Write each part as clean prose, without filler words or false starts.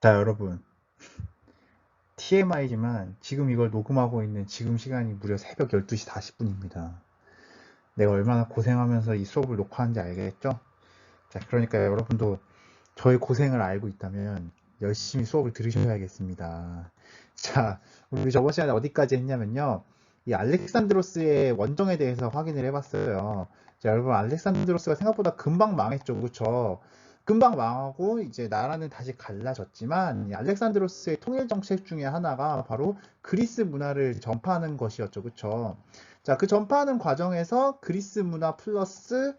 자, 여러분. TMI지만 지금 이걸 녹음하고 있는 지금 시간이 무려 새벽 12시 40분입니다. 내가 얼마나 고생하면서 이 수업을 녹화하는지 알겠죠? 자, 그러니까 여러분도 저의 고생을 알고 있다면 열심히 수업을 들으셔야겠습니다. 자, 우리 저번 시간에 어디까지 했냐면요. 이 알렉산드로스의 원정에 대해서 확인을 해봤어요. 자, 여러분, 알렉산드로스가 생각보다 금방 망했죠. 그쵸? 금방 망하고 이제 나라는 다시 갈라졌지만 이 알렉산드로스의 통일 정책 중에 하나가 바로 그리스 문화를 전파하는 것이었죠. 그쵸? 자, 그 전파하는 과정에서 그리스 문화 플러스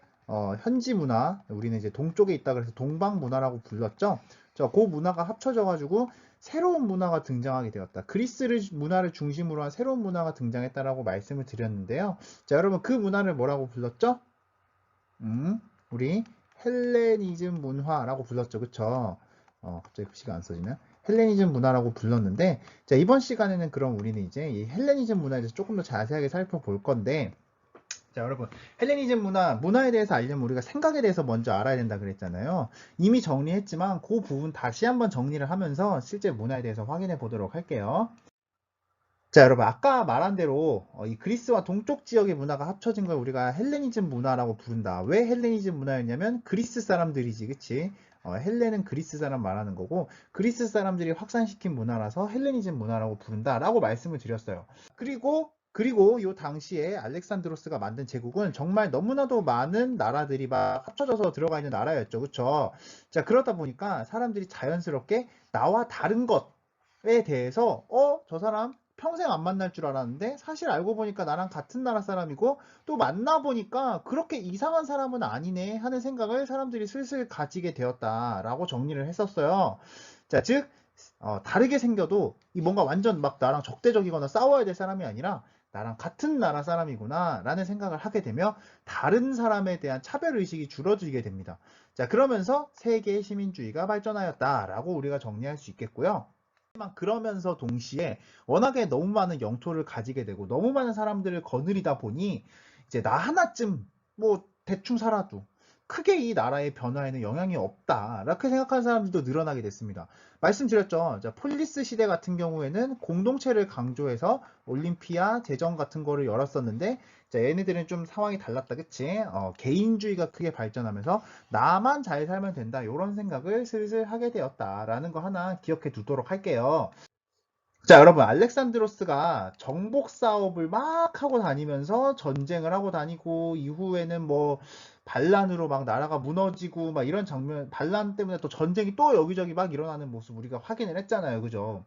현지 문화, 우리는 이제 동쪽에 있다 그래서 동방 문화라고 불렀죠. 그 문화가 합쳐져가지고 새로운 문화가 등장하게 되었다. 그리스를 문화를 중심으로 한 새로운 문화가 등장했다라고 말씀을 드렸는데요. 자, 여러분 그 문화를 뭐라고 불렀죠? 우리 헬레니즘 문화라고 불렀죠. 그쵸? 갑자기 글씨가 안 써지네. 헬레니즘 문화라고 불렀는데, 자, 이번 시간에는 그럼 우리는 이제 이 헬레니즘 문화에 대해서 조금 더 자세하게 살펴볼 건데, 자, 여러분, 헬레니즘 문화에 대해서 알려면 우리가 생각에 대해서 먼저 알아야 된다 그랬잖아요. 이미 정리했지만 그 부분 다시 한번 정리를 하면서 실제 문화에 대해서 확인해 보도록 할게요. 자, 여러분, 아까 말한 대로 이 그리스와 동쪽 지역의 문화가 합쳐진 걸 우리가 헬레니즘 문화라고 부른다. 왜 헬레니즘 문화였냐면 그리스 사람들이지, 그치? 헬레는 그리스 사람 말하는 거고 그리스 사람들이 확산시킨 문화라서 헬레니즘 문화라고 부른다라고 말씀을 드렸어요. 그리고 요 당시에 알렉산드로스가 만든 제국은 정말 너무나도 많은 나라들이 막 합쳐져서 들어가 있는 나라였죠. 그쵸? 자, 그러다 보니까 사람들이 자연스럽게 나와 다른 것에 대해서 저 사람 평생 안 만날 줄 알았는데 사실 알고 보니까 나랑 같은 나라 사람이고 또 만나보니까 그렇게 이상한 사람은 아니네 하는 생각을 사람들이 슬슬 가지게 되었다라고 정리를 했었어요. 자, 즉 다르게 생겨도 이 뭔가 완전 막 나랑 적대적이거나 싸워야 될 사람이 아니라 나랑 같은 나라 사람이구나 라는 생각을 하게 되며 다른 사람에 대한 차별의식이 줄어들게 됩니다. 자, 그러면서 세계 시민주의가 발전하였다라고 우리가 정리할 수 있겠고요. 하지만 그러면서 동시에 워낙에 너무 많은 영토를 가지게 되고 너무 많은 사람들을 거느리다 보니 이제 나 하나쯤 뭐 대충 살아도 크게 이 나라의 변화에는 영향이 없다 이렇게 생각하는 사람들도 늘어나게 됐습니다. 말씀드렸죠. 자, 폴리스 시대 같은 경우에는 공동체를 강조해서 올림피아 제정 같은 거를 열었었는데 자, 얘네들은 좀 상황이 달랐다, 그치? 개인주의가 크게 발전하면서 나만 잘 살면 된다 이런 생각을 슬슬 하게 되었다라는 거 하나 기억해 두도록 할게요. 자, 여러분, 알렉산드로스가 정복 사업을 막 하고 다니면서 전쟁을 하고 다니고 이후에는 뭐 반란으로 막 나라가 무너지고 막 이런 장면, 반란 때문에 또 전쟁이 또 여기저기 막 일어나는 모습 우리가 확인을 했잖아요. 그죠?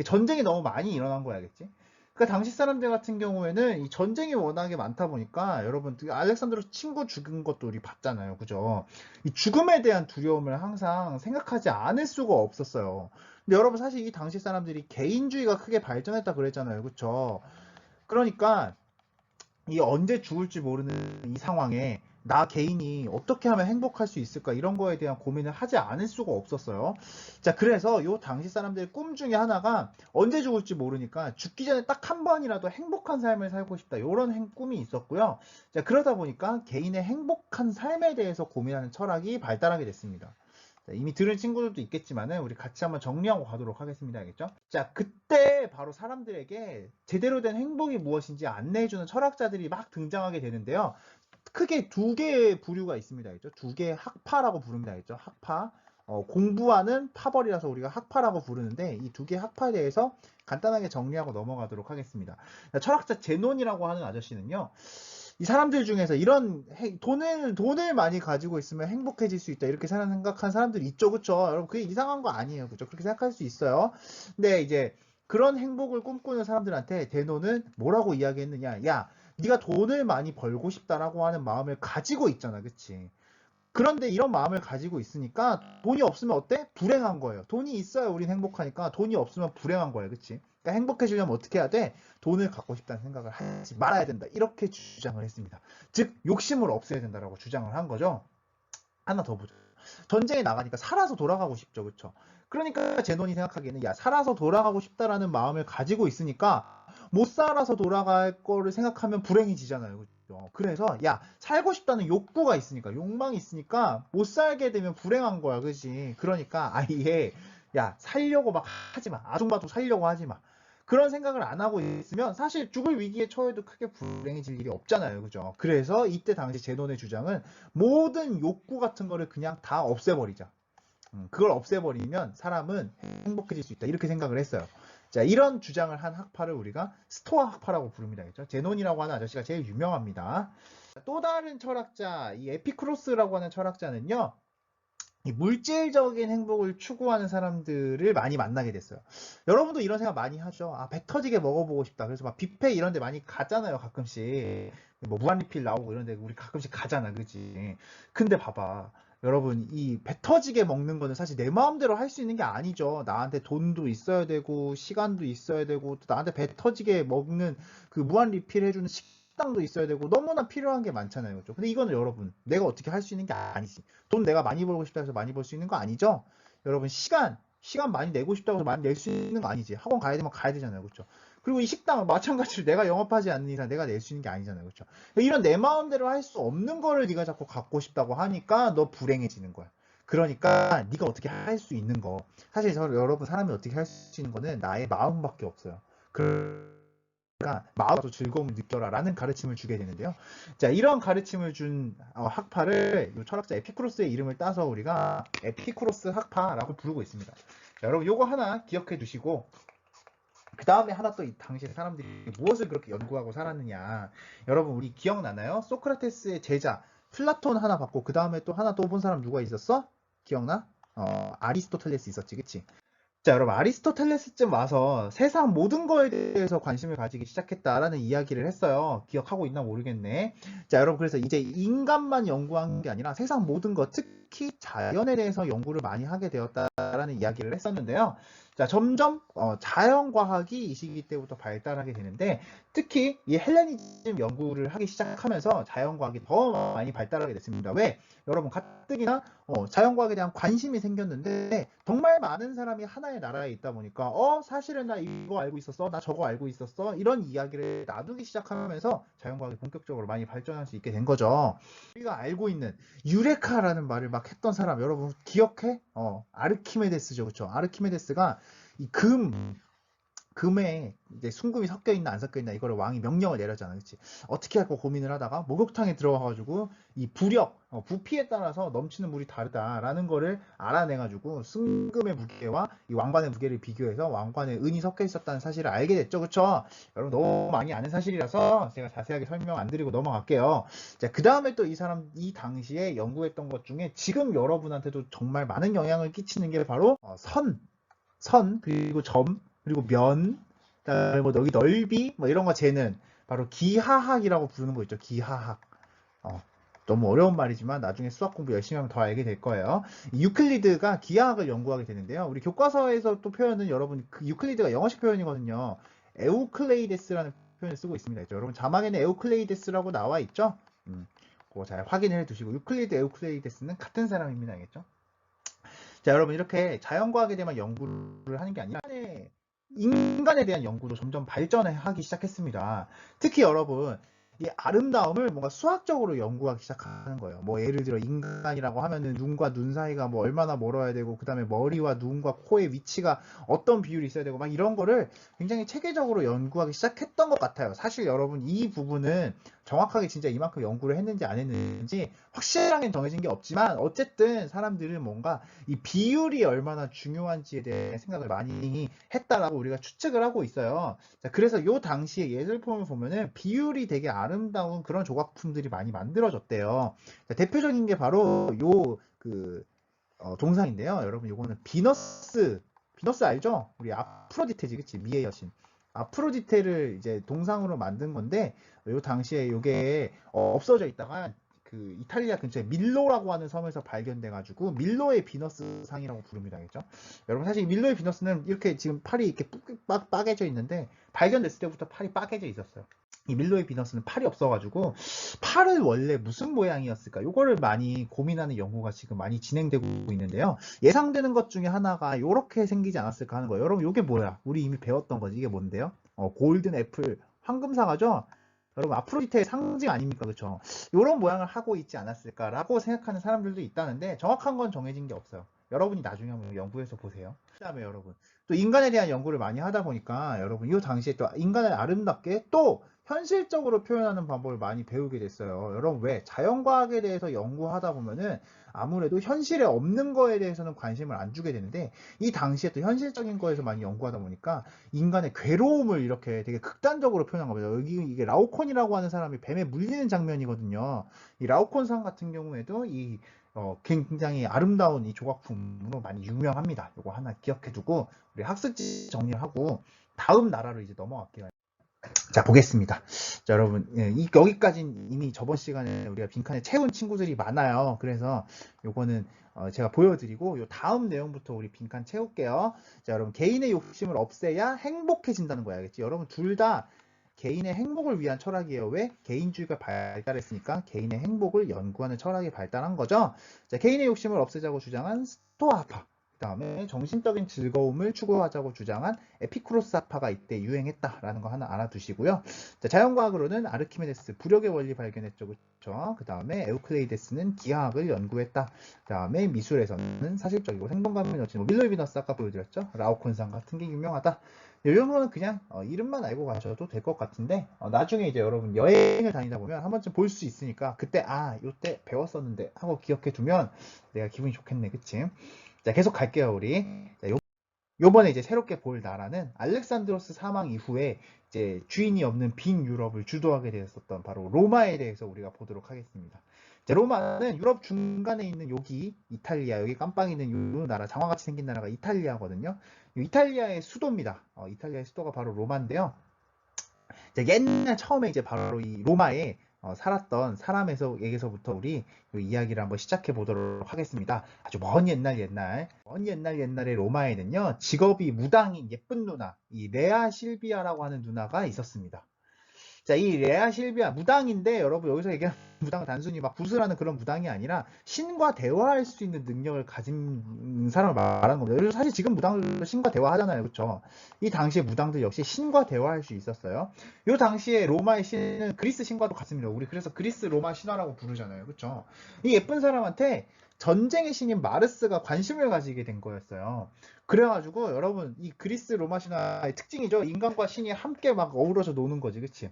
전쟁이 너무 많이 일어난 거야겠지? 그러니까 당시 사람들 같은 경우에는 이 전쟁이 워낙에 많다 보니까 여러분 알렉산드로스 친구 죽은 것도 우리 봤잖아요. 그죠? 이 죽음에 대한 두려움을 항상 생각하지 않을 수가 없었어요. 근데 여러분 사실 이 당시 사람들이 개인주의가 크게 발전했다 그랬잖아요. 그쵸? 그러니까 이 언제 죽을지 모르는 이 상황에 나 개인이 어떻게 하면 행복할 수 있을까 이런 거에 대한 고민을 하지 않을 수가 없었어요. 자, 그래서 요 당시 사람들의 꿈 중에 하나가 언제 죽을지 모르니까 죽기 전에 딱 한 번이라도 행복한 삶을 살고 싶다. 이런 꿈이 있었고요. 자, 그러다 보니까 개인의 행복한 삶에 대해서 고민하는 철학이 발달하게 됐습니다. 자, 이미 들은 친구들도 있겠지만은 우리 같이 한번 정리하고 가도록 하겠습니다. 알겠죠? 자, 그때 바로 사람들에게 제대로 된 행복이 무엇인지 안내해주는 철학자들이 막 등장하게 되는데요. 크게 두 개의 부류가 있습니다. 알겠죠? 두 개의 학파라고 부릅니다. 알겠죠? 학파. 공부하는 파벌이라서 우리가 학파라고 부르는데 이 두 개의 학파에 대해서 간단하게 정리하고 넘어가도록 하겠습니다. 철학자 제논이라고 하는 아저씨는요. 이 사람들 중에서 이런 돈을 많이 가지고 있으면 행복해질 수 있다 이렇게 생각한 사람들이 있죠. 그쵸? 여러분 그게 이상한 거 아니에요. 그죠? 그렇게 생각할 수 있어요. 근데 이제 그런 행복을 꿈꾸는 사람들한테 데노는 뭐라고 이야기했느냐? 야, 네가 돈을 많이 벌고 싶다라고 하는 마음을 가지고 있잖아. 그치? 그런데 이런 마음을 가지고 있으니까 돈이 없으면 어때? 불행한 거예요. 돈이 있어야 우린 행복하니까 돈이 없으면 불행한 거예요. 그치? 그러니까 행복해지려면 어떻게 해야 돼? 돈을 갖고 싶다는 생각을 하지 말아야 된다. 이렇게 주장을 했습니다. 즉, 욕심을 없애야 된다라고 주장을 한 거죠. 하나 더 보죠. 전쟁에 나가니까 살아서 돌아가고 싶죠. 그쵸? 그러니까 제논이 생각하기에는 야, 살아서 돌아가고 싶다라는 마음을 가지고 있으니까 못 살아서 돌아갈 거를 생각하면 불행해지잖아요. 그죠? 그래서 야, 살고 싶다는 욕구가 있으니까 욕망이 있으니까 못 살게 되면 불행한 거야. 그지? 그러니까 아예 야, 살려고 막 하지 마. 아둥바둥 살려고 하지 마. 그런 생각을 안 하고 있으면 사실 죽을 위기에 처해도 크게 불행해질 일이 없잖아요. 그죠? 그래서 이때 당시 제논의 주장은 모든 욕구 같은 거를 그냥 다 없애버리자. 그걸 없애버리면 사람은 행복해질 수 있다. 이렇게 생각을 했어요. 자, 이런 주장을 한 학파를 우리가 스토아 학파라고 부릅니다. 그죠? 제논이라고 하는 아저씨가 제일 유명합니다. 또 다른 철학자, 이 에피크로스라고 하는 철학자는요, 이 물질적인 행복을 추구하는 사람들을 많이 만나게 됐어요. 여러분도 이런 생각 많이 하죠. 아, 배 터지게 먹어보고 싶다. 그래서 막 뷔페 이런 데 많이 가잖아요, 가끔씩. 뭐 무한리필 나오고 이런 데 우리 가끔씩 가잖아, 그지? 근데 봐봐. 여러분, 이 배 터지게 먹는 거는 사실 내 마음대로 할 수 있는 게 아니죠. 나한테 돈도 있어야 되고, 시간도 있어야 되고, 또 나한테 배 터지게 먹는 그 무한리필 해주는 식당도 있어야 되고, 너무나 필요한 게 많잖아요. 그죠? 근데 이거는 여러분, 내가 어떻게 할 수 있는 게 아니지. 돈 내가 많이 벌고 싶다 해서 많이 벌 수 있는 거 아니죠? 여러분, 시간 많이 내고 싶다고 해서 많이 낼 수 있는 거 아니지. 학원 가야 되면 가야 되잖아요. 그렇죠? 그리고 이 식당은 마찬가지로 내가 영업하지 않는 이상 내가 낼 수 있는 게 아니잖아요. 그렇죠? 이런 내 마음대로 할 수 없는 거를 네가 자꾸 갖고 싶다고 하니까 너 불행해지는 거야. 그러니까 네가 어떻게 할 수 있는 거. 사실 여러분 사람이 어떻게 할 수 있는 거는 나의 마음밖에 없어요. 마음으로 즐거움을 느껴라 라는 가르침을 주게 되는데요. 자, 이런 가르침을 준 학파를 이 철학자 에피쿠로스의 이름을 따서 우리가 에피쿠로스 학파라고 부르고 있습니다. 자, 여러분 요거 하나 기억해 두시고 그 다음에 하나 또 이 당시 사람들이 무엇을 그렇게 연구하고 살았느냐. 여러분 우리 기억나나요? 소크라테스의 제자 플라톤 하나 받고 그 다음에 또 하나 또 본 사람 누가 있었어? 기억나? 아리스토텔레스 있었지, 그치? 자, 여러분, 아리스토텔레스쯤 와서 세상 모든 거에 대해서 관심을 가지기 시작했다라는 이야기를 했어요. 기억하고 있나 모르겠네. 자, 여러분, 그래서 이제 인간만 연구한 게 아니라 세상 모든 것, 특히 자연에 대해서 연구를 많이 하게 되었다라는 이야기를 했었는데요. 자, 점점 자연과학이 이 시기 때부터 발달하게 되는데, 특히 이 헬레니즘 연구를 하기 시작하면서 자연과학이 더 많이 발달하게 됐습니다. 왜? 여러분, 가뜩이나 자연과학에 대한 관심이 생겼는데 정말 많은 사람이 하나의 나라에 있다 보니까 사실은 나 이거 알고 있었어, 나 저거 알고 있었어, 이런 이야기를 나누기 시작하면서 자연과학이 본격적으로 많이 발전할 수 있게 된 거죠. 우리가 알고 있는 유레카라는 말을 막 했던 사람 여러분 기억해? 아르키메데스죠. 그렇죠? 아르키메데스가 이 금에 이제 순금이 섞여 있나 안 섞여 있나 이거를 왕이 명령을 내렸잖아, 그렇지? 어떻게 할까 고민을 하다가 목욕탕에 들어가가지고 이 부력, 부피에 따라서 넘치는 물이 다르다라는 거를 알아내가지고 순금의 무게와 이 왕관의 무게를 비교해서 왕관에 은이 섞여 있었다는 사실을 알게 됐죠, 그렇죠? 여러분 너무 많이 아는 사실이라서 제가 자세하게 설명 안 드리고 넘어갈게요. 자, 그 다음에 또 이 당시에 연구했던 것 중에 지금 여러분한테도 정말 많은 영향을 끼치는 게 바로 선, 그리고 점, 그리고 면, 그다음에 뭐 여기 넓이, 뭐 이런 거 재는 바로 기하학이라고 부르는 거 있죠. 기하학. 너무 어려운 말이지만 나중에 수학 공부 열심히 하면 더 알게 될 거예요. 유클리드가 기하학을 연구하게 되는데요. 우리 교과서에서 또 표현은 여러분 그 유클리드가 영어식 표현이거든요. 에우클레이데스라는 표현을 쓰고 있습니다. 여러분 자막에는 에우클레이데스라고 나와 있죠. 그거 잘 확인해 두시고 유클리드, 에우클레이데스는 같은 사람입니다. 알겠죠? 자, 여러분 이렇게 자연과학에 대한 연구를 하는 게 아니라 인간에 대한 연구도 점점 발전하기 시작했습니다. 특히 여러분 이 아름다움을 뭔가 수학적으로 연구하기 시작하는 거예요. 뭐 예를 들어 인간이라고 하면은 눈과 눈 사이가 뭐 얼마나 멀어야 되고 그 다음에 머리와 눈과 코의 위치가 어떤 비율이 있어야 되고 막 이런 거를 굉장히 체계적으로 연구하기 시작했던 것 같아요. 사실 여러분 이 부분은 정확하게 진짜 이만큼 연구를 했는지 안 했는지 확실하게 정해진 게 없지만 어쨌든 사람들은 뭔가 이 비율이 얼마나 중요한지에 대해 생각을 많이 했다라고 우리가 추측을 하고 있어요. 자, 그래서 요 당시에 예술품을 보면은 비율이 되게 아름다운 그런 조각품들이 많이 만들어졌대요. 자, 대표적인 게 바로 동상인데요. 여러분 요거는 비너스 알죠? 우리 아프로디테지, 그치? 미의 여신. 아프로디테를 이제 동상으로 만든 건데 요 당시에 요게 없어져 있다가 그 이탈리아 근처에 밀로라고 하는 섬에서 발견돼 가지고 밀로의 비너스 상이라고 부릅니다. 알겠죠? 여러분 사실 밀로의 비너스는 이렇게 지금 팔이 이렇게 빠개져 있는데 발견됐을 때부터 팔이 빠개져 있었어요. 이 밀로의 비너스는 팔이 없어가지고 팔은 원래 무슨 모양이었을까? 요거를 많이 고민하는 연구가 지금 많이 진행되고 있는데요. 예상되는 것 중에 하나가 이렇게 생기지 않았을까 하는 거예요. 여러분 이게 뭐야? 우리 이미 배웠던 거지. 이게 뭔데요? 골든 애플 황금사과죠? 여러분 아프로디테의 상징 아닙니까? 그렇죠? 이런 모양을 하고 있지 않았을까라고 생각하는 사람들도 있다는데 정확한 건 정해진 게 없어요. 여러분이 나중에 한번 연구해서 보세요. 그다음에 여러분 또 인간에 대한 연구를 많이 하다 보니까 여러분 이 당시에 또 인간을 아름답게 또 현실적으로 표현하는 방법을 많이 배우게 됐어요. 여러분 왜 자연과학에 대해서 연구하다 보면은 아무래도 현실에 없는 거에 대해서는 관심을 안 주게 되는데 이 당시에 또 현실적인 거에서 많이 연구하다 보니까 인간의 괴로움을 이렇게 되게 극단적으로 표현한 겁니다. 여기 이게 라오콘이라고 하는 사람이 뱀에 물리는 장면이거든요. 이 라오콘상 같은 경우에도 이 굉장히 아름다운 이 조각품으로 많이 유명합니다. 이거 하나 기억해두고 우리 학습지 정리를 하고 다음 나라로 이제 넘어갈게요. 자, 보겠습니다. 자, 여러분, 예, 여기까지 이미 저번 시간에 우리가 빈칸에 채운 친구들이 많아요. 그래서 요거는 제가 보여드리고 요 다음 내용부터 우리 빈칸 채울게요. 자, 여러분, 개인의 욕심을 없애야 행복해진다는 거야. 알겠지? 여러분, 둘 다 개인의 행복을 위한 철학이에요. 왜? 개인주의가 발달했으니까 개인의 행복을 연구하는 철학이 발달한 거죠. 자, 개인의 욕심을 없애자고 주장한 스토아파. 그 다음에 정신적인 즐거움을 추구하자고 주장한 에피쿠로스파가 이때 유행했다라는 거 하나 알아두시고요. 자, 자연과학으로는 아르키메데스 부력의 원리 발견했죠, 그렇죠? 그 다음에 에우클레이데스는 기하학을 연구했다. 그 다음에 미술에서는 사실적이고 생동감이 넘치는 밀로이 비너스 아까 보여드렸죠? 라오콘상 같은 게 유명하다. 이런 거는 그냥 이름만 알고 가셔도 될 것 같은데 나중에 이제 여러분 여행을 다니다 보면 한 번쯤 볼 수 있으니까 그때 요때 배웠었는데 하고 기억해 두면 내가 기분이 좋겠네, 그치? 자, 계속 갈게요, 우리. 자, 요번에 이제 새롭게 볼 나라는 알렉산드로스 사망 이후에 이제 주인이 없는 빈 유럽을 주도하게 되었었던 바로 로마에 대해서 우리가 보도록 하겠습니다. 이제 로마는 유럽 중간에 있는 여기 이탈리아, 여기 깜빵 있는 요 나라, 장화같이 생긴 나라가 이탈리아거든요. 이탈리아의 수도입니다. 이탈리아의 수도가 바로 로마인데요. 옛날 처음에 이제 바로 이 로마에 살았던 사람에게서부터 우리 이 이야기를 한번 시작해 보도록 하겠습니다. 아주 먼 옛날에 로마에는요, 직업이 무당인 예쁜 누나, 이 레아 실비아라고 하는 누나가 있었습니다. 자, 이 레아 실비아 무당인데 여러분 여기서 얘기하는 무당은 단순히 막 구슬하는 그런 무당이 아니라 신과 대화할 수 있는 능력을 가진 사람을 말하는 겁니다. 그래서 사실 지금 무당들도 신과 대화하잖아요. 그렇죠? 이 당시에 무당들 역시 신과 대화할 수 있었어요. 이 당시에 로마의 신은 그리스 신과도 같습니다. 우리 그래서 그리스 로마 신화라고 부르잖아요. 그렇죠? 이 예쁜 사람한테 전쟁의 신인 마르스가 관심을 가지게 된 거였어요. 그래가지고 여러분 이 그리스 로마 신화의 특징이죠. 인간과 신이 함께 막 어우러져 노는 거지, 그치?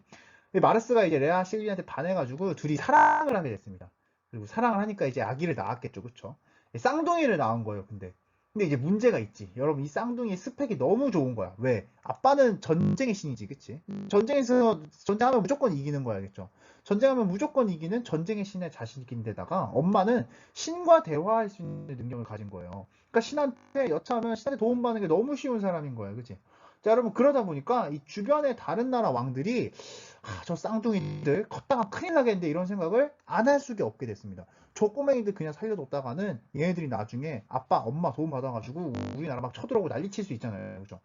마르스가 이제 레아 실비한테 반해가지고 둘이 사랑을 하게 됐습니다. 그리고 사랑을 하니까 이제 아기를 낳았겠죠, 그쵸? 쌍둥이를 낳은 거예요, 근데 이제 문제가 있지. 여러분, 이 쌍둥이 스펙이 너무 좋은 거야. 왜? 아빠는 전쟁의 신이지, 그치? 전쟁에서, 전쟁하면 무조건 이기는 거야, 겠죠? 전쟁하면 무조건 이기는 전쟁의 신의 자식인데다가 엄마는 신과 대화할 수 있는 능력을 가진 거예요. 그러니까 신한테 여차하면 신한테 도움받는 게 너무 쉬운 사람인 거예요, 그치? 자, 여러분, 그러다 보니까 이 주변의 다른 나라 왕들이 저 쌍둥이들 컸다가 큰일 나겠는데 이런 생각을 안 할 수가 없게 됐습니다. 저 꼬맹이들 그냥 살려뒀다가는 얘네들이 나중에 아빠, 엄마 도움 받아가지고 우리나라 막 쳐들어오고 난리칠 수 있잖아요. 그죠?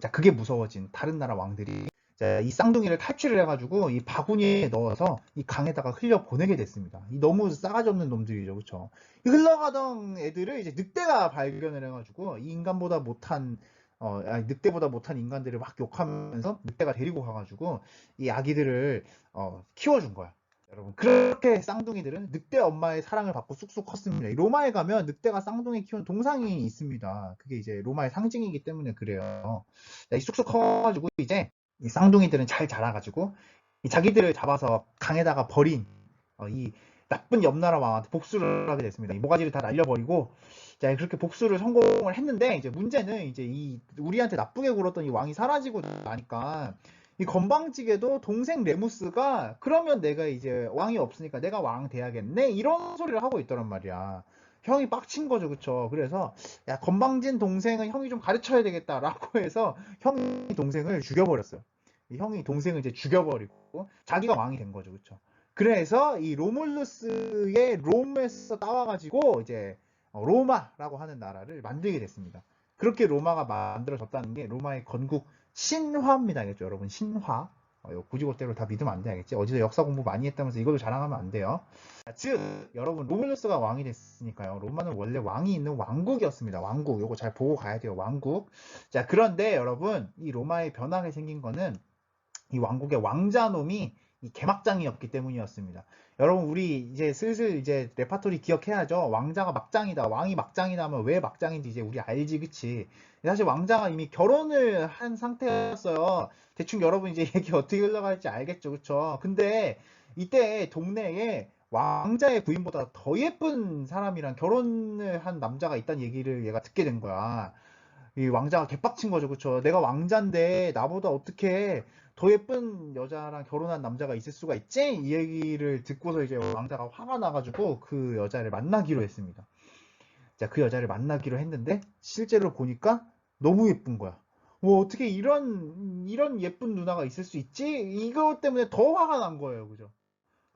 자, 그게 무서워진 다른 나라 왕들이 자, 이 쌍둥이를 탈취를 해가지고 이 바구니에 넣어서 이 강에다가 흘려 보내게 됐습니다. 이 너무 싸가지 없는 놈들이죠, 그렇죠? 흘러가던 애들을 이제 늑대가 발견을 해가지고 이 인간보다 못한 늑대보다 못한 인간들을 막 욕하면서 늑대가 데리고 가가지고 이 아기들을 키워준 거야. 여러분 그렇게 쌍둥이들은 늑대 엄마의 사랑을 받고 쑥쑥 컸습니다. 로마에 가면 늑대가 쌍둥이 키우는 동상이 있습니다. 그게 이제 로마의 상징이기 때문에 그래요. 이 쑥쑥 커가지고 이제 이 쌍둥이들은 잘 자라가지고 이 자기들을 잡아서 강에다가 버린 이 나쁜 옆나라 왕한테 복수를 하게 됐습니다. 이 모가지를 다 날려버리고 자, 그렇게 복수를 성공을 했는데 이제 문제는 이제 이 우리한테 나쁘게 굴었던 이 왕이 사라지고 나니까 이 건방지게도 동생 레무스가 그러면 내가 이제 왕이 없으니까 내가 왕 돼야겠네 이런 소리를 하고 있더란 말이야. 형이 빡친 거죠, 그쵸? 그래서 야 건방진 동생은 형이 좀 가르쳐야 되겠다라고 해서 형이 동생을 죽여버렸어요. 형이 동생을 이제 죽여버리고 자기가 왕이 된 거죠, 그쵸? 그래서 이 로물루스의 롬에서 따와가지고 이제 로마라고 하는 나라를 만들게 됐습니다. 그렇게 로마가 만들어졌다는 게 로마의 건국 신화입니다. 알겠죠? 여러분, 신화. 고지고대로 다 믿으면 안 돼, 알겠지? 어디서 역사 공부 많이 했다면서 이걸로 자랑하면 안 돼요. 즉, 여러분, 로물루스가 왕이 됐으니까요. 로마는 원래 왕이 있는 왕국이었습니다. 왕국. 요거 잘 보고 가야 돼요. 왕국. 자, 그런데 여러분, 이 로마의 변하게 생긴 거는 이 왕국의 왕자놈이 이 개막장이었기 때문이었습니다. 여러분 우리 이제 슬슬 이제 레파토리 기억해야죠. 왕자가 막장이다. 왕이 막장이다 하면 왜 막장인지 이제 우리 알지, 그치? 사실 왕자가 이미 결혼을 한 상태였어요. 대충 여러분 이제 얘기 어떻게 흘러갈지 알겠죠, 그쵸? 근데 이때 동네에 왕자의 부인보다 더 예쁜 사람이랑 결혼을 한 남자가 있다는 얘기를 얘가 듣게 된 거야. 이 왕자가 개빡친 거죠, 그쵸? 내가 왕자인데 나보다 어떻게 더 예쁜 여자랑 결혼한 남자가 있을 수가 있지? 이 얘기를 듣고서 이제 왕자가 화가 나가지고 그 여자를 만나기로 했습니다. 자, 그 여자를 만나기로 했는데 실제로 보니까 너무 예쁜 거야. 뭐 어떻게 이런 예쁜 누나가 있을 수 있지? 이것 때문에 더 화가 난 거예요, 그죠?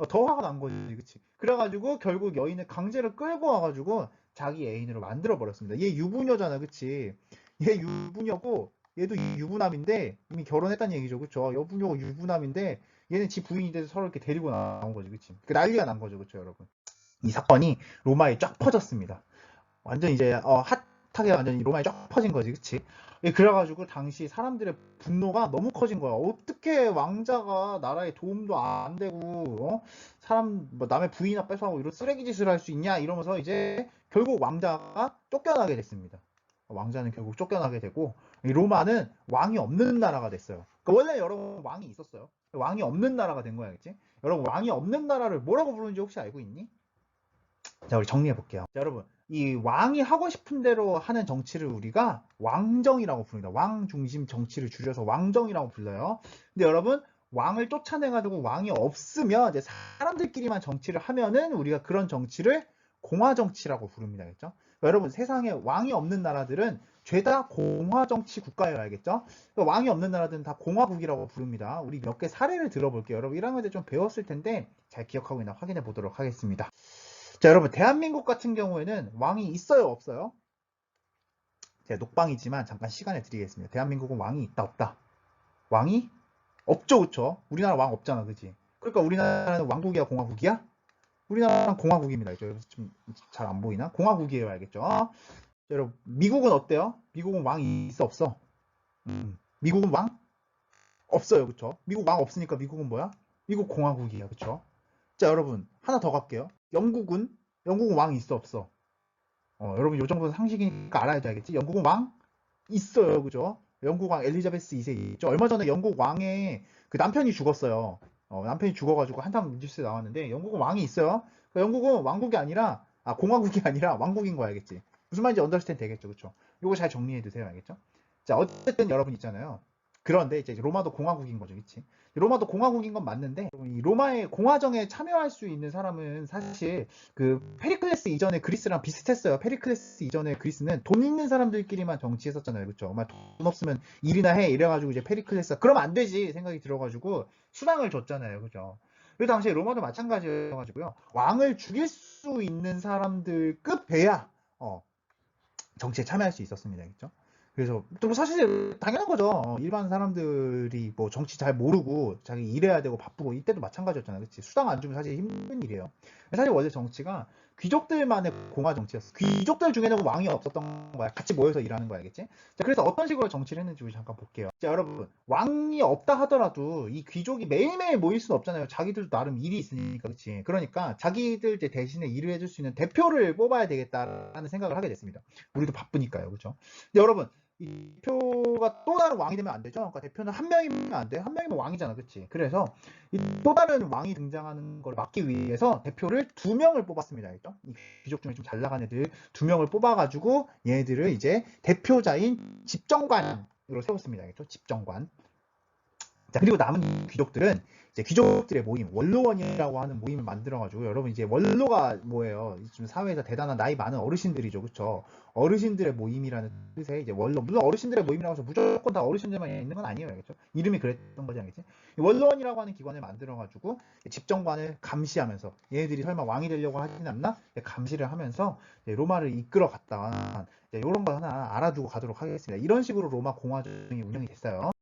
더 화가 난 거지, 그치? 그래가지고 결국 여인을 강제로 끌고 와가지고 자기 애인으로 만들어 버렸습니다. 얘 유부녀잖아, 그치? 얘 유부녀고 얘도 유부남인데 이미 결혼했다는 얘기죠, 그쵸? 여부녀고 유부남인데 얘는 지 부인이 돼서 서로 이렇게 데리고 나온 거지, 그치? 그 난리가 난 거죠, 그쵸, 여러분? 이 사건이 로마에 쫙 퍼졌습니다. 완전 이제 핫하게 완전 로마에 쫙 퍼진 거지, 그치? 예, 그래가지고 당시 사람들의 분노가 너무 커진 거야. 어떻게 왕자가 나라에 도움도 안 되고 사람 뭐 남의 부인이나 뺏어가고 이런 쓰레기 짓을 할 수 있냐 이러면서 이제 결국 왕자가 쫓겨나게 됐습니다. 왕자는 결국 쫓겨나게 되고 이 로마는 왕이 없는 나라가 됐어요. 그러니까 원래 여러분 왕이 있었어요. 왕이 없는 나라가 된 거야, 그치? 여러분 왕이 없는 나라를 뭐라고 부르는지 혹시 알고 있니? 자, 우리 정리해 볼게요. 자, 여러분, 이 왕이 하고 싶은 대로 하는 정치를 우리가 왕정이라고 부릅니다. 왕 중심 정치를 줄여서 왕정이라고 불러요. 근데 여러분, 왕을 쫓아내가지고 왕이 없으면 이제 사람들끼리만 정치를 하면은 우리가 그런 정치를 공화정치라고 부릅니다. 알겠죠? 그러니까 여러분, 세상에 왕이 없는 나라들은 죄다 공화정치 국가예요. 알겠죠? 그러니까 왕이 없는 나라들은 다 공화국이라고 부릅니다. 우리 몇 개 사례를 들어볼게요. 여러분, 1학년 때 좀 배웠을 텐데 잘 기억하고 있나 확인해 보도록 하겠습니다. 자, 여러분, 대한민국 같은 경우에는 왕이 있어요, 없어요? 제가 녹방이지만 잠깐 시간을 드리겠습니다. 대한민국은 왕이 있다, 없다? 왕이 없죠, 그쵸? 우리나라 왕 없잖아, 그지? 그러니까 우리나라는 왕국이야, 공화국이야? 우리나라는 공화국입니다. 여러분 좀 잘 안 보이나? 공화국이에요, 알겠죠? 자, 여러분, 미국은 어때요? 미국은 왕이 있어, 없어? 미국은 왕? 없어요, 그쵸? 미국 왕 없으니까 미국은 뭐야? 미국 공화국이야, 그쵸? 자, 여러분, 하나 더 갈게요. 영국은 왕이 있어, 없어? 여러분 요 정도는 상식이니까 알아야 알겠지? 영국 왕 있어요, 그죠? 영국 왕 엘리자베스 2세 있죠? 얼마 전에 영국 왕의 그 남편이 죽었어요. 남편이 죽어가지고 한참 뉴스에 나왔는데 영국은 왕이 있어요. 그러니까 영국은 왕국이 아니라 공화국이 아니라 왕국인 거 알겠지? 무슨 말인지 언더스탠드 되겠죠, 그쵸? 요거 잘 정리해 두세요, 알겠죠? 자, 어쨌든 여러분 있잖아요. 그런데 이제 로마도 공화국인 거죠, 그치? 로마도 공화국인 건 맞는데 이 로마의 공화정에 참여할 수 있는 사람은 사실 그 페리클레스 이전의 그리스랑 비슷했어요. 페리클레스 이전의 그리스는 돈 있는 사람들끼리만 정치했었잖아요, 그렇죠? 정말 돈 없으면 일이나 해 이래가지고 이제 페리클레스 그럼 안 되지 생각이 들어가지고 수당을 줬잖아요, 그죠? 그 당시에 로마도 마찬가지여가지고요. 왕을 죽일 수 있는 사람들급 돼야 정치에 참여할 수 있었습니다, 그렇죠? 그래서 또 사실 당연한 거죠. 일반 사람들이 뭐 정치 잘 모르고 자기 일해야 되고 바쁘고 이때도 마찬가지였잖아, 그렇지? 수당 안 주면 사실 힘든 일이에요. 사실 원래 정치가 귀족들만의 공화 정치였어. 귀족들 중에는 왕이 없었던 거야. 같이 모여서 일하는 거야, 알겠지? 자, 그래서 어떤 식으로 정치를 했는지 우리 잠깐 볼게요. 자, 여러분, 왕이 없다 하더라도 이 귀족이 매일매일 모일 수는 없잖아요. 자기들도 나름 일이 있으니까, 그렇지? 그러니까 자기들 이제 대신에 일을 해줄 수 있는 대표를 뽑아야 되겠다라는 생각을 하게 됐습니다. 우리도 바쁘니까요, 그렇죠? 근데 여러분, 이 대표가 또 다른 왕이 되면 안 되죠. 그러니까 대표는 한 명이면 안 돼. 한 명이면 왕이잖아, 그렇지? 그래서 또 다른 왕이 등장하는 걸 막기 위해서 대표를 두 명을 뽑았습니다, 알죠? 이 귀족 중에 좀 잘 나간 애들 두 명을 뽑아가지고 얘네들을 이제 대표자인 집정관으로 세웠습니다, 알죠? 집정관. 자, 그리고 남은 귀족들은 이제 귀족들의 모임, 원로원이라고 하는 모임을 만들어가지고 여러분 이제 원로가 뭐예요? 지금 사회에서 대단한 나이 많은 어르신들이죠, 그렇죠? 어르신들의 모임이라는 뜻의 이제 원로, 물론 어르신들의 모임이라고 해서 무조건 다 어르신들만 있는 건 아니에요, 알겠죠? 이름이 그랬던 거지, 알겠지? 원로원이라고 하는 기관을 만들어가지고 집정관을 감시하면서 얘네들이 설마 왕이 되려고 하진 않나? 감시를 하면서 로마를 이끌어 갔다. 이런 거 하나 알아두고 가도록 하겠습니다. 이런 식으로 로마 공화정이 운영이 됐어요.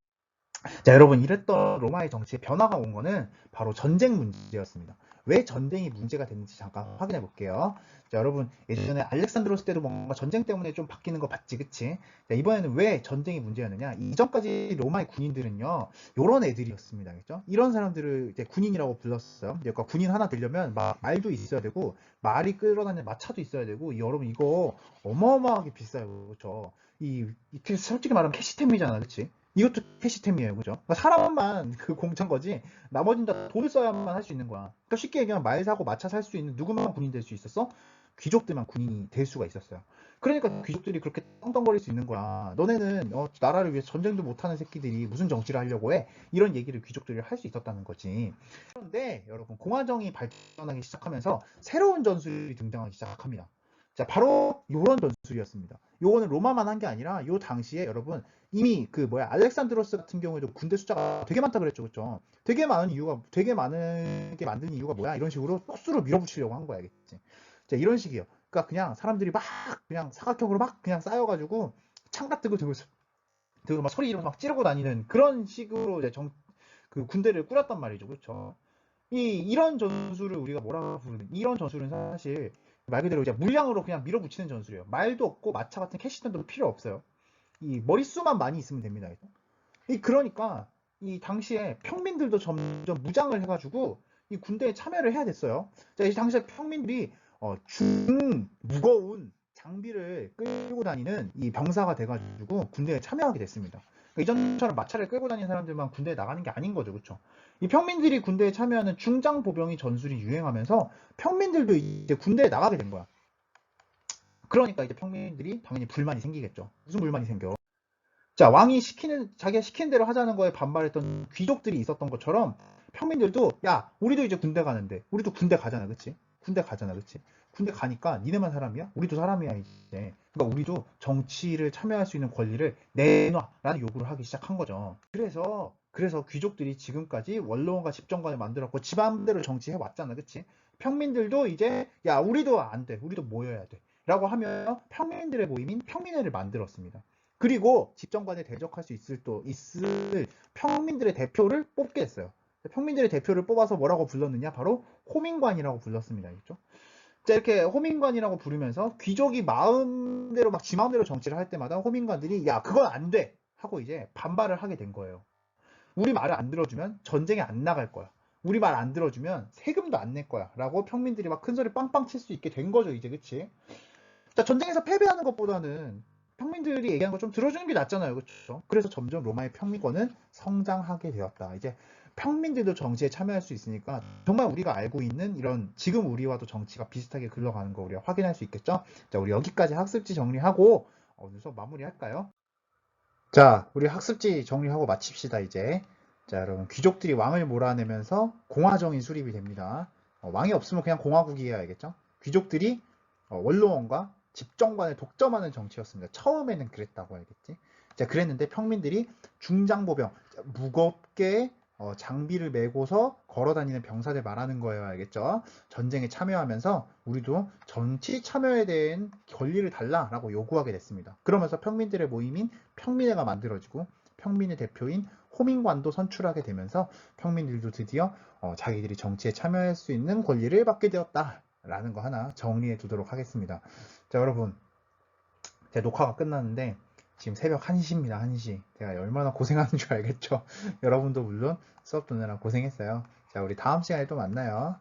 자, 여러분, 이랬던 로마의 정치에 변화가 온 거는 바로 전쟁 문제였습니다. 왜 전쟁이 문제가 됐는지 잠깐 확인해 볼게요. 자, 여러분, 예전에 알렉산드로스 때도 뭔가 전쟁 때문에 좀 바뀌는 거 봤지, 그치? 자, 이번에는 왜 전쟁이 문제였느냐? 이전까지 로마의 군인들은요, 요런 애들이었습니다. 알겠죠? 이런 사람들을 이제 군인이라고 불렀어요. 그러니까 군인 하나 되려면 말도 있어야 되고, 말이 끌어다니는 마차도 있어야 되고, 여러분, 이거 어마어마하게 비싸요. 그렇죠? 솔직히 말하면 캐시템이잖아, 그치? 이것도 캐시템이에요, 그죠? 그러니까 사람만 그 공짜인 거지, 나머지는 다 돈을 써야만 할 수 있는 거야. 그러니까 쉽게 얘기하면 말 사고 마차 살 수 있는 누구만 군인 될 수 있었어? 귀족들만 군인이 될 수가 있었어요. 그러니까 귀족들이 그렇게 떵떵거릴 수 있는 거야. 너네는 나라를 위해서 전쟁도 못하는 새끼들이 무슨 정치를 하려고 해? 이런 얘기를 귀족들이 할 수 있었다는 거지. 그런데 여러분, 공화정이 발전하기 시작하면서 새로운 전술이 등장하기 시작합니다. 자, 바로 요런 전술이었습니다. 요거는 로마만 한 게 아니라 요 당시에 여러분, 이미 알렉산드로스 같은 경우에도 군대 숫자가 되게 많다 그랬죠, 그죠? 되게 많게 만든 이유가 뭐야? 이런 식으로 속수로 밀어붙이려고 한 거야, 알겠지? 자, 이런 식이에요. 그러니까 그냥 사람들이 막 그냥 사각형으로 막 그냥 쌓여가지고 창가 들고 막 소리 지르고 막 찌르고 다니는 그런 식으로 이제 그 군대를 꾸렸단 말이죠, 그렇죠? 이런 전술을 우리가 뭐라 부르는, 이런 전술은 사실 말 그대로 이제 물량으로 그냥 밀어붙이는 전술이에요. 말도 없고 마차 같은 캐시템도 필요 없어요. 이 머릿수만 많이 있으면 됩니다. 그러니까 이 당시에 평민들도 점점 무장을 해가지고 이 군대에 참여를 해야 됐어요. 자, 이 당시에 평민들이 무거운 장비를 끌고 다니는 이 병사가 돼가지고 군대에 참여하게 됐습니다. 그러니까 이전처럼 마차를 끌고 다니는 사람들만 군대에 나가는 게 아닌 거죠, 그렇죠? 이 평민들이 군대에 참여하는 중장 보병이 전술이 유행하면서 평민들도 이제 군대에 나가게 된 거야. 그러니까 이제 평민들이 당연히 불만이 생기겠죠. 무슨 불만이 생겨? 자, 왕이 자기가 시키는 대로 하자는 거에 반발했던 귀족들이 있었던 것처럼 평민들도, 야, 우리도 이제 군대 가는데, 우리도 군대 가잖아, 그치? 군대 가잖아, 그치? 군대 가니까 니네만 사람이야? 우리도 사람이야, 이제. 그러니까 우리도 정치를 참여할 수 있는 권리를 내놔라는 요구를 하기 시작한 거죠. 그래서 귀족들이 지금까지 원로원과 집정관을 만들었고 지맘대로 정치해 왔잖아, 그치? 평민들도 이제, 야, 우리도 안 돼. 우리도 모여야 돼. 라고 하며 평민들의 모임인 평민회를 만들었습니다. 그리고 집정관에 대적할 수 있을 평민들의 대표를 뽑게 했어요. 평민들의 대표를 뽑아서 뭐라고 불렀느냐? 바로 호민관이라고 불렀습니다. 알겠죠? 자, 이렇게 호민관이라고 부르면서 귀족이 마음대로 막 지 마음대로 정치를 할 때마다 호민관들이 야, 그건 안 돼! 하고 이제 반발을 하게 된 거예요. 우리 말을 안 들어주면 전쟁에 안 나갈 거야. 우리 말 안 들어주면 세금도 안 낼 거야. 라고 평민들이 막 큰 소리 빵빵 칠 수 있게 된 거죠, 이제, 그치? 자, 전쟁에서 패배하는 것보다는 평민들이 얘기하는 거 좀 들어주는 게 낫잖아요. 그렇죠? 그래서 점점 로마의 평민권은 성장하게 되었다. 이제 평민들도 정치에 참여할 수 있으니까 정말 우리가 알고 있는 이런 지금 우리와도 정치가 비슷하게 흘러가는 거 우리가 확인할 수 있겠죠? 자, 우리 여기까지 학습지 정리하고 어느서 마무리할까요? 자, 우리 학습지 정리하고 마칩시다, 이제. 자, 여러분, 귀족들이 왕을 몰아내면서 공화정이 수립이 됩니다. 왕이 없으면 그냥 공화국이어야 알겠죠? 귀족들이 원로원과 집정관을 독점하는 정치였습니다. 처음에는 그랬다고 알겠지? 자, 그랬는데 평민들이 중장보병, 무겁게 장비를 메고서 걸어다니는 병사들 말하는 거예요. 알겠죠? 전쟁에 참여하면서 우리도 정치 참여에 대한 권리를 달라라고 요구하게 됐습니다. 그러면서 평민들의 모임인 평민회가 만들어지고 평민의 대표인 호민관도 선출하게 되면서 평민들도 드디어 자기들이 정치에 참여할 수 있는 권리를 받게 되었다라는 거 하나 정리해 두도록 하겠습니다. 자, 여러분, 제 녹화가 끝났는데 지금 새벽 1시입니다. 1시. 제가 얼마나 고생하는 줄 알겠죠? 여러분도 물론 수업 듣느라 고생했어요. 자, 우리 다음 시간에 또 만나요.